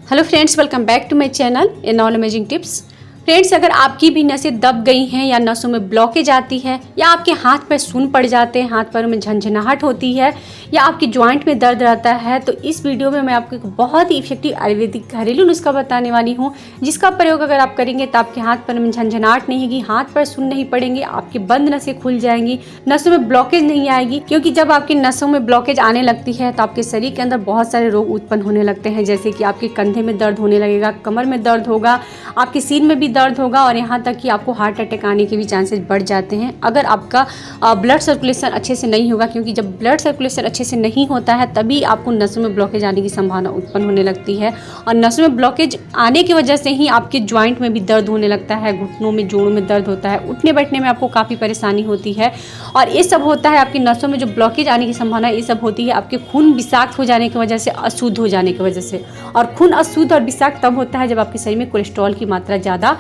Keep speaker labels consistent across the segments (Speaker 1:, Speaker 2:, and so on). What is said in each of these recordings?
Speaker 1: Hello friends, welcome back to my channel in all amazing tips. Friends, अगर आपकी भी नसें दब गई हैं या नसों में ब्लॉकेज आती है या आपके हाथ पैर सुन पड़ जाते हैं, हाथ पैरों में झंझनाहट होती है या आपके जॉइंट में दर्द रहता है, तो इस वीडियो में मैं आपको एक बहुत ही इफेक्टिव आयुर्वेदिक घरेलू नुस्खा बताने वाली हूँ, जिसका प्रयोग अगर आप करेंगे तो आपके हाथ पैर में झंझनाहट नहीं होगी, हाथ पैर सुन नहीं पड़ेंगे, आपकी बंद नसें खुल जाएंगी, नसों में ब्लॉकेज नहीं आएगी। क्योंकि जब आपकी नसों में ब्लॉकेज आने लगती है तो आपके शरीर के अंदर बहुत सारे रोग उत्पन्न होने लगते हैं, जैसे कि आपके कंधे में दर्द होने लगेगा, कमर में दर्द होगा, आपके सीन में भी दर्द होगा और यहाँ तक कि आपको हार्ट अटैक आने के भी चांसेस बढ़ जाते हैं अगर आपका ब्लड सर्कुलेशन अच्छे से नहीं होगा। क्योंकि जब ब्लड सर्कुलेशन अच्छे से नहीं होता है तभी आपको नसों में ब्लॉकेज आने की संभावना उत्पन्न होने लगती है और नसों में ब्लॉकेज आने की वजह से ही आपके ज्वाइंट में भी दर्द होने लगता है, घुटनों में, जोड़ों में दर्द होता है, उठने बैठने में आपको काफ़ी परेशानी होती है। और ये सब होता है आपकी नसों में जो ब्लॉकेज आने की संभावना ये सब होती है आपके खून विषाक्त हो जाने की वजह से, अशुद्ध हो जाने की वजह से। और खून अशुद्ध और विषाक्त तब होता है जब आपके शरीर में कोलेस्ट्रॉल की मात्रा ज़्यादा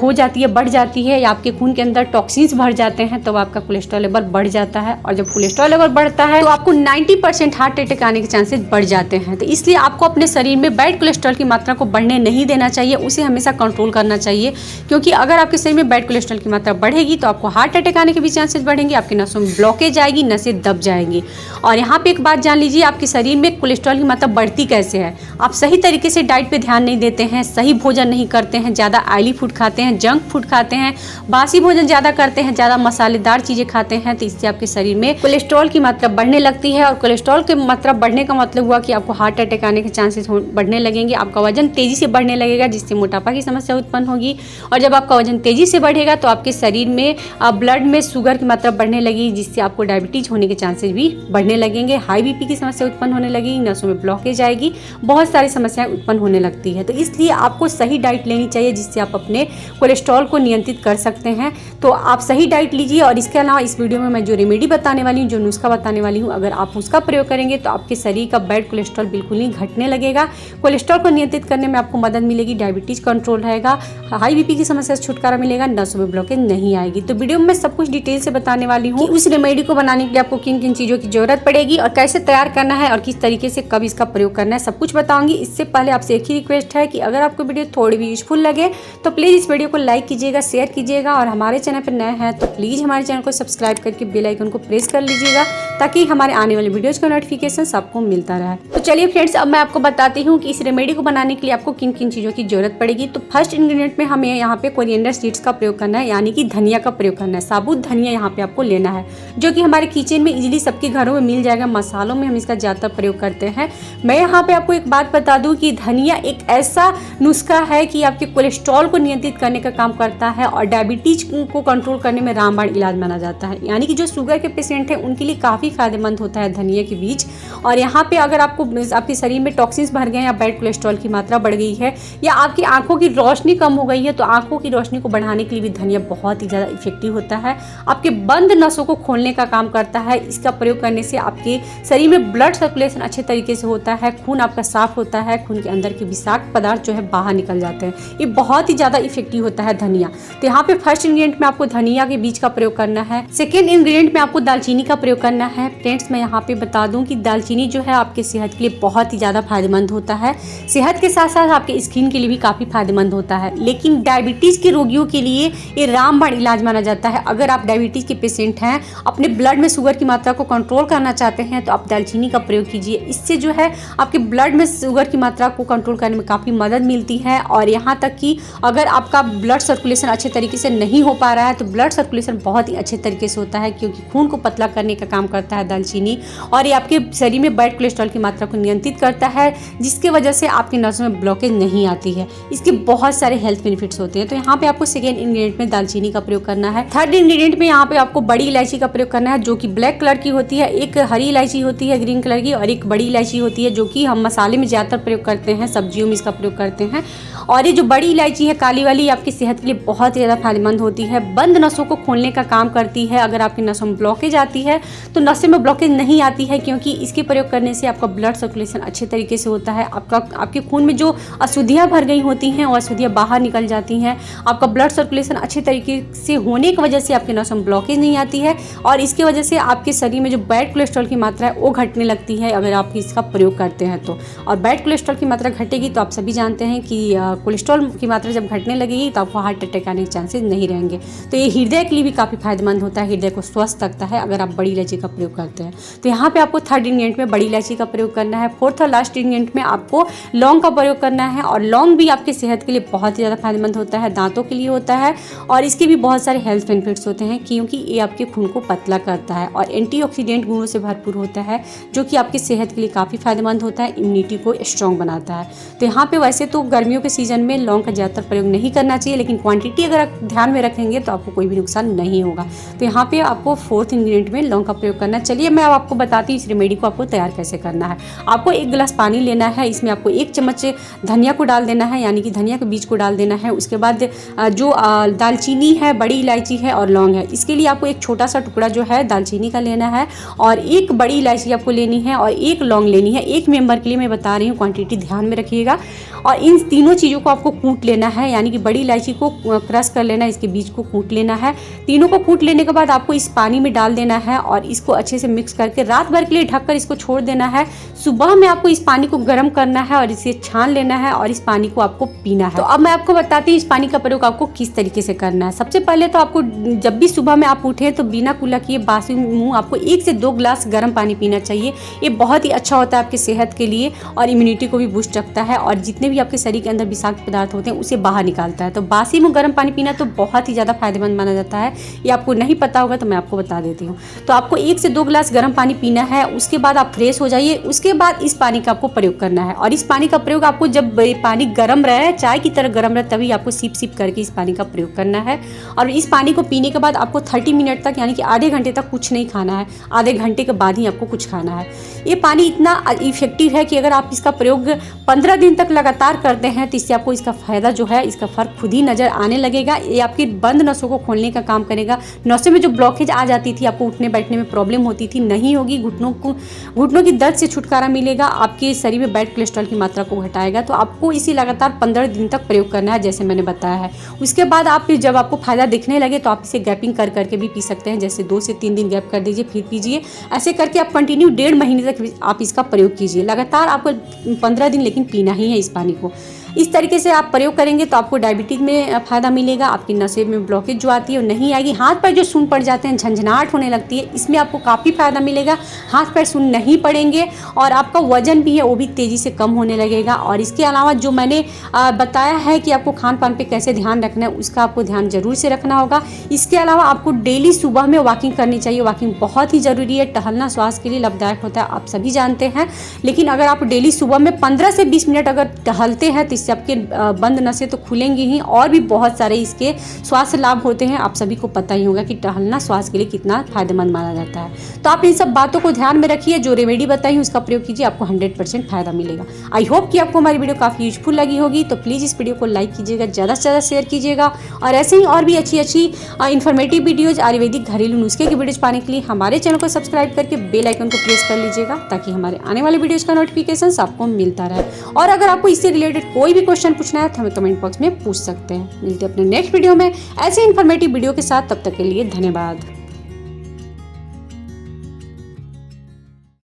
Speaker 1: हो जाती है, बढ़ जाती है, या आपके खून के अंदर टॉक्सिन्स भर जाते हैं तो आपका कोलेस्ट्रॉल लेवल बढ़ जाता है। और जब कोलेस्ट्रॉल लेवल बढ़ता है तो आपको 90% हार्ट अटैक आने के चांसेस बढ़ जाते हैं। तो इसलिए आपको अपने शरीर में बैड कोलेस्ट्रॉल की मात्रा को बढ़ने नहीं देना चाहिए, उसे हमेशा कंट्रोल करना चाहिए। क्योंकि अगर आपके शरीर में बैड कोलेस्ट्रॉल की मात्रा बढ़ेगी तो आपको हार्ट अटैक आने के भी चांसेस बढ़ेंगे, आपकी नसों में ब्लॉकेज आएगी, नसें दब जाएंगी। और यहाँ पे एक बात जान लीजिए, आपके शरीर में कोलेस्ट्रॉल की मात्रा बढ़ती कैसे है। आप सही तरीके से डाइट पे ध्यान नहीं देते हैं, सही भोजन नहीं करते हैं, ज़्यादा ऑयली फूड खाते हैं, जंक फूड खाते हैं, बासी भोजन ज़्यादा करते हैं, ज़्यादा मसालेदार चीज़ें खाते हैं, तो इससे आपके शरीर में कोलेस्ट्रॉल की मात्रा बढ़ने लगती है। और कोलेस्ट्रॉल की मात्रा बढ़ने का मतलब हुआ कि आपको हार्ट अटैक आने के चांसेस बढ़ने लगेंगे, आपका वजन तेज़ी से बढ़ने लगेगा, जिससे मोटापा की समस्या उत्पन्न होगी। और जब आपका वजन तेज़ी से बढ़ेगा तो आपके शरीर में ब्लड में शुगर की मात्रा बढ़ने लगेगी, जिससे आपको डायबिटीज होने के चांसेस भी बढ़ने लगेंगे, हाई बीपी की समस्या उत्पन्न होने लगेगी, नसों में ब्लॉकेज आएगी, बहुत सारी समस्याएं उत्पन्न होने लगती है। तो इसलिए आपको सही डाइट लेनी चाहिए जिससे आप अपने कोलेस्ट्रॉल को नियंत्रित कर सकते हैं। तो आप सही डाइट लीजिए। और इसके अलावा इस वीडियो में मैं जो रेमेडी बताने वाली हूँ, जो नुस्खा बताने वाली हूँ, अगर आप उसका प्रयोग करेंगे तो आपके शरीर का बैड कोलेस्ट्रॉल बिल्कुल नहीं घटने लगेगा, कोलेस्ट्रॉल को नियंत्रित करने में आपको मदद मिलेगी, डायबिटीज कंट्रोल रहेगा, हाई बीपी की समस्या से छुटकारा मिलेगा, नसों में ब्लॉकेज नहीं आएगी। तो वीडियो में मैं सब कुछ डिटेल से बताने वाली हूँ कि उस रेमेडी को बनाने के लिए आपको किन किन चीज़ों की जरूरत पड़ेगी और कैसे तैयार करना है और किस तरीके से कब इसका प्रयोग करना है, सब कुछ बताऊंगी। इससे पहले आपसे एक ही रिक्वेस्ट है कि अगर आपको वीडियो थोड़ी भी यूजफुल लगे तो प्लीज़ इस वीडियो को लाइक कीजिएगा, शेयर कीजिएगा और हमारे चैनल पर नए हैं तो प्लीज़ हमारे चैनल को सब्सक्राइब करके बेल आइकन को प्रेस कर लीजिएगा ताकि हमारे आने वाले वीडियोज का नोटिफिकेशन सबको मिलता रहे। तो चलिए फ्रेंड्स, अब मैं आपको बताती हूँ कि इस रेमेडी को बनाने के लिए आपको किन किन चीज़ों की जरूरत पड़ेगी। तो फर्स्ट इंग्रेडिएंट में हमें यहाँ पे कोरिएंडर सीड्स का प्रयोग करना है, यानी कि धनिया का प्रयोग करना है। साबुत धनिया यहाँ पे आपको लेना है, जो कि हमारे किचन में इजीली सबके घरों में मिल जाएगा, मसालों में हम इसका ज़्यादातर प्रयोग करते हैं। मैं यहाँ पे आपको एक बात बता दूँ कि धनिया एक ऐसा नुस्खा है कि आपके कोलेस्ट्रॉल को नियंत्रित करने का काम करता है और डायबिटीज को कंट्रोल करने में रामबाण इलाज माना जाता है। यानी कि जो शुगर के पेशेंट हैं उनके लिए काफ़ी फायदेमंद होता है धनिया के बीज। और यहाँ पे अगर आपको आपके शरीर में टॉक्सिन्स भर गए या बैड कोलेस्ट्रॉल की मात्रा बढ़ गई है या आपकी आंखों की रोशनी कम हो गई है तो आंखों की रोशनी को बढ़ाने के लिए भी धनिया बहुत ही ज़्यादा इफेक्टिव होता है, आपके बंद नसों को खोलने का काम करता है। इसका प्रयोग करने से आपके शरीर में ब्लड सर्कुलेशन अच्छे तरीके से होता है, खून आपका साफ होता है, खून के अंदर के विषाक्त पदार्थ जो है बाहर निकल जाते हैं। ये बहुत ही ज़्यादा इफेक्टिव होता है धनिया। तो यहाँ पे फर्स्ट इंग्रेडिएंट में आपको धनिया के बीज का प्रयोग करना है। सेकेंड इंग्रेडिएंट में आपको दालचीनी का प्रयोग करना है। फ्रेंड्स, मैं यहाँ पे बता दूं कि दालचीनी जो है आपके सेहत के लिए बहुत ही ज़्यादा फायदेमंद होता है, सेहत के साथ साथ आपके स्किन के लिए भी काफ़ी फायदेमंद होता है। लेकिन डायबिटीज़ के रोगियों के लिए ये रामबाण इलाज माना जाता है। अगर आप डायबिटीज़ के पेशेंट हैं, अपने ब्लड में शुगर की मात्रा को कंट्रोल करना चाहते हैं तो आप दालचीनी का प्रयोग कीजिए। इससे जो है आपके ब्लड में शुगर की मात्रा को कंट्रोल करने में काफ़ी मदद मिलती है। और यहाँ तक कि अगर आपका ब्लड सर्कुलेशन अच्छे तरीके से नहीं हो पा रहा है तो ब्लड सर्कुलेशन बहुत ही अच्छे तरीके से होता है, क्योंकि खून को पतला करने का काम करता है दालचीनी। और ये आपके शरीर में बैड कोलेस्ट्रॉल की मात्रा को नियंत्रित करता है, जिसकी वजह से आपकी नसों में ब्लॉकेज नहीं आती है। इसके बहुत सारे हेल्थ बेनिफिट्स होते हैं। तो यहाँ पे आपको सेकेंड इंग्रेडिएंट में दालचीनी का प्रयोग करना है। थर्ड इंग्रेडिएंट में यहाँ पे आपको बड़ी इलायची का प्रयोग करना है, जो कि ब्लैक कलर की होती है। एक हरी इलायची होती है ग्रीन कलर की और एक बड़ी इलायची होती है, जो कि हम मसाले में ज़्यादातर प्रयोग करते हैं, सब्जियों में इसका प्रयोग करते हैं। और ये जो बड़ी इलायची है काली वाली आपकी सेहत के लिए बहुत ज़्यादा फायदेमंद होती है। बंद नसों को खोलने का काम करती है। अगर आपकी नसों में ब्लॉकेज आती है तो नसों में ब्लॉकेज नहीं आती है, क्योंकि इसके प्रयोग करने से आपका ब्लड सर्कुलेशन अच्छे तरीके से होता है। आपके खून में जो अशुद्धियाँ भर गई होती हैं वो अशुद्धियाँ बाहर निकल जाती हैं। आपका ब्लड सर्कुलेशन अच्छे तरीके से होने की वजह से आपके नसों में ब्लॉकेज नहीं आती है, और इसकी वजह से आपके शरीर में जो बैड कोलेस्ट्रॉल की मात्रा है वो घटने लगती है अगर आप इसका प्रयोग करते हैं तो। और बैड कोलेस्ट्रॉल की मात्रा घटेगी तो आप सभी जानते हैं कि कोलेस्ट्रॉल की मात्रा जब घटने लगेगी तो आपको हार्ट अटैक आने के चांसेस नहीं रहेंगे। तो ये हृदय के लिए भी काफ़ी फायदेमंद होता है, हृदय को स्वस्थ रखता है अगर आप बड़ी इलायची का प्रयोग करते हैं। तो यहाँ पे आपको थर्ड इंग्रेडिएंट में बड़ी इलायची का प्रयोग करना है। फोर्थ और लास्ट इंग्रेडिएंट में आपको लौंग का प्रयोग करना है, और लौंग भी आपकी सेहत के लिए बहुत ही ज़्यादा फायदेमंद होता है, दांतों के लिए होता है, और इसके भी बहुत सारे हेल्थ बेनिफिट्स होते हैं, क्योंकि ये आपके खून को पतला करता है और एंटीऑक्सीडेंट गुणों से भरपूर होता है, जो कि आपकी सेहत के लिए काफ़ी फायदेमंद होता है, इम्यूनिटी को स्ट्रॉन्ग बनाता है। तो यहाँ पे वैसे तो गर्मियों के सीजन में लौंग का ज़्यादातर प्रयोग नहीं करना चाहिए, लेकिन क्वांटिटी अगर आप ध्यान में रखेंगे तो आपको कोई भी नुकसान नहीं होगा। तो यहाँ पे आपको फोर्थ इंग्रेडिएंट में लौंग का प्रयोग करना है। चलिए मैं अब आपको बताती हूँ इस रेमेडी को आपको तैयार कैसे करना है। आपको 1 गिलास पानी लेना है, इसमें आपको 1 चम्मच धनिया को डाल देना है, यानी कि धनिया के बीज को डाल देना है। उसके बाद जो दालचीनी है, बड़ी इलायची है और लौंग है, इसके लिए आपको एक छोटा सा टुकड़ा जो है दालचीनी का लेना है, और 1 बड़ी इलायची आपको लेनी है, और 1 लौंग लेनी है। 1 मेंबर के लिए मैं बता रही हूँ, क्वांटिटी ध्यान में रखिएगा। और इन तीनों चीज़ों को आपको कूट लेना है, यानी कि बड़ी इलायची को क्रश कर लेना है, इसके बीज को कूट लेना है। तीनों को कूट लेने के बाद आपको इस पानी में डाल देना है, और इसको अच्छे से मिक्स करके रात भर के लिए ढककर इसको छोड़ देना है। सुबह में आपको इस पानी को गर्म करना है और इसे छान लेना है, और इस पानी को आपको पीना है। तो अब मैं आपको बताती हूँ इस पानी का प्रयोग आपको किस तरीके से करना है। सबसे पहले तो आपको जब भी सुबह में आप उठें तो बिना कुल्ला किए बासी मुंह आपको 1 से 2 गिलास गर्म पानी पीना चाहिए। ये बहुत ही अच्छा होता है आपकी सेहत के लिए, और इम्यूनिटी को भी बूस्ट रखता है, और जितने भी आपके शरीर के अंदर विषाक्त पदार्थ होते हैं उसे बाहर निकालता है। तो बासी मुंह गर्म पानी पीना तो बहुत ही ज़्यादा फायदेमंद माना जाता है। ये आपको नहीं पता होगा तो मैं आपको बता देती हूँ। तो आपको 1 से 2 गिलास गर्म पानी पीना है। उसके बाद आप फ्रेश हो जाइए। उसके बाद इस पानी का आपको प्रयोग करना है, और इस पानी का प्रयोग आपको जब पानी गर्म रहे, चाय की तरह गर्म रहे, तभी आपको सिप सिप करके इस पानी का प्रयोग करना है। और इस पानी को पीने के बाद आपको 30 मिनट तक, यानी कि आधे घंटे तक कुछ नहीं खाना है। आधे घंटे के बाद ही आपको कुछ खाना है। ये पानी इतना इफेक्टिव है कि अगर आप इसका प्रयोग 15 दिन तक लगातार करते हैं तो इससे आपको इसका फ़ायदा जो है, इसका फ़र्क खुद ही नज़र आने लगेगा। ये आपकी बंद नसों को खोलने का काम करेगा। नसों में जो ब्लॉकेज आ जाती थी, आपको उठने बैठने में प्रॉब्लम होती थी, नहीं होगी। घुटनों की दर्द से छुटकारा मिलेगा। आपके शरीर में बैड कोलेस्ट्रॉल की मात्रा को घटाएगा। तो आपको इसी लगातार 15 दिन तक प्रयोग करना है, जैसे मैंने बताया है। उसके बाद आप जब आपको फ़ायदा दिखने लगे तो आप इसे गैपिंग कर करके भी पी सकते हैं। जैसे 2 से 3 दिन गैप कर दीजिए, फिर पीजिए। ऐसे करके आप कंटिन्यू 1.5 महीने तक आप इसका प्रयोग कीजिए। लगातार आपको 15 दिन लेकिन पीना ही है इस पानी को। इस तरीके से आप प्रयोग करेंगे तो आपको डायबिटीज़ में फ़ायदा मिलेगा। आपकी नसें में ब्लॉकेज जो आती है वो नहीं आएगी। हाथ पैर जो सुन्न पड़ जाते हैं, झंझनाहट होने लगती है, इसमें आपको काफ़ी फ़ायदा मिलेगा। हाथ पैर सुन्न नहीं पड़ेंगे, और आपका वजन भी है वो भी तेज़ी से कम होने लगेगा। और इसके अलावा जो मैंने बताया है कि आपको खान पान पे कैसे ध्यान रखना है, उसका आपको ध्यान जरूर से रखना होगा। इसके अलावा आपको डेली सुबह में वॉकिंग करनी चाहिए। वॉकिंग बहुत ही ज़रूरी है। टहलना स्वास्थ्य के लिए लाभदायक होता है, आप सभी जानते हैं। लेकिन अगर आप डेली सुबह में 15 से 20 मिनट अगर टहलते हैं तो इससे आपके बंद नसें तो खुलेंगी ही, और भी बहुत सारे इसके स्वास्थ्य लाभ होते हैं। आप सभी को पता ही होगा कि टहलना स्वास्थ्य के लिए कितना फायदेमंद माना जाता है। तो आप इन सब बातों को ध्यान में रखिए। जो रेमेडी बताई हूँ उसका प्रयोग कीजिए, आपको 100% फायदा मिलेगा। आई होप कि आपको हमारी वीडियो काफ़ी यूजफुल लगी होगी। तो प्लीज़ इस वीडियो को लाइक कीजिएगा, ज़्यादा से ज़्यादा शेयर कीजिएगा, और ऐसे ही और भी अच्छी इन्फॉर्मेटिव वीडियोज़, आयुर्वेदिक घरेलू नुस्खे की वीडियोज़ पाने के लिए हमारे चैनल को सब्सक्राइब करके बेल आइकन को प्रेस कर लीजिएगा, ताकि हमारे आने वाले वीडियोज़ का नोटिफिकेशन आपको मिलता रहे। और अगर आपको इससे रिलेटेड कोई भी क्वेश्चन पूछना है तो हमें कमेंट बॉक्स में पूछ सकते हैं। मिलते हैं अपने नेक्स्ट वीडियो में ऐसे इन्फॉर्मेटिव वीडियो के साथ। तब तक के लिए धन्यवाद।